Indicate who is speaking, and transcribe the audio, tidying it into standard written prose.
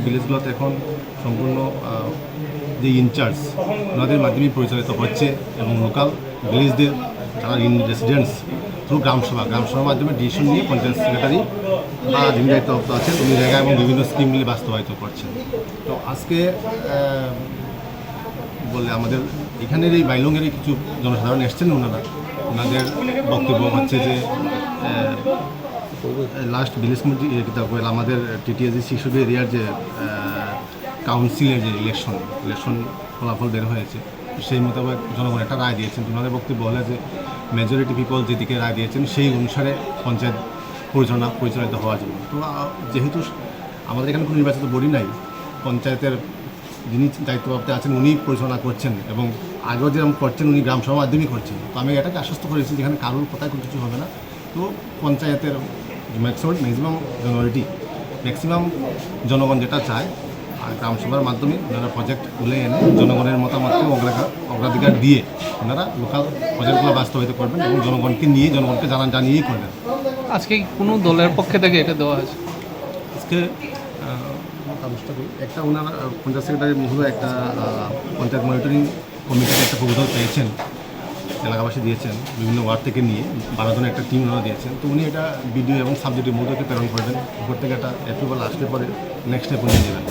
Speaker 1: ভিলেজগুলোতে এখন সম্পূর্ণ যে ইনচার্জ ওনাদের মাধ্যমেই পরিচালিত হচ্ছে এবং লোকাল ভিলেজদের যারা রেসিডেন্টস থ্রু গ্রামসভার মাধ্যমে ডিসিশন নিয়ে পঞ্চায়েত সেক্রেটারি বা যিনি দায়িত্বপ্রাপ্ত আছেন উনি জায়গায় এবং বিভিন্ন স্কিমগুলি বাস্তবায়িত করছেন। তো আজকে বলে আমাদের এখানের এই বাইলংয়েরই কিছু জনসাধারণ এসছেন, ওনাদের বক্তব্য হচ্ছে যে লাস্ট ভিলেজ কমিটি আমাদের টিটিএসি শিশুদের এরিয়ার যে কাউন্সিলের যে ইলেকশন ফলাফল বের হয়েছে সেই মোতাবেক জনগণ একটা রায় দিয়েছেন। ওনাদের বক্তব্য বলে যে মেজরিটি পিপল যেদিকে রায় দিয়েছেন সেই অনুসারে পঞ্চায়েত পরিচালিত হওয়ার জন্য। তো যেহেতু আমাদের এখানে কোনো নির্বাচিত বডি নাই, পঞ্চায়েতের যিনি দায়িত্বপ্রাপ্ত আছেন উনি পরিচালনা করছেন এবং আগেও যেরকম করছেন উনি গ্রামসভার মাধ্যমেই করছেন। তো আমি এটাকে আশ্বস্ত করেছি যেখানে কারোর কথায় কোনো কিছু হবে না। তো পঞ্চায়েতের ম্যাক্সিমাম জনগণ যেটা চায় আর গ্রামসভার মাধ্যমে ওনারা প্রজেক্ট তুলে এনে জনগণের মতামতকে অগ্রাধিকার দিয়ে ওনারা লোকাল প্রজেক্টগুলো বাস্তবায়িত করবেন এবং জনগণকে জানিয়েই করবেন।
Speaker 2: আজকে কোনো দলের পক্ষে থেকে এটা দেওয়া হয়েছে?
Speaker 1: আজকে একটা ওনারা পঞ্চায়েত সেক্রেটারি মহোদয় একটা পঞ্চায়েত মনিটরিং কমিটিতে একটা প্রপোজাল পেয়েছেন, এলাকাবাসী দিয়েছেন, বিভিন্ন ওয়ার্ড থেকে নিয়ে 12 জনের একটা টিম ওনারা দিয়েছেন। তো উনি এটা বিডিও এবং সাবজেক্টিভ মহোদয়কে প্রেরণ করবেন, উপর থেকে একটা অ্যাপ্রুভাল আসলে পরে নেক্সট স্টেপ উনি নেবেন।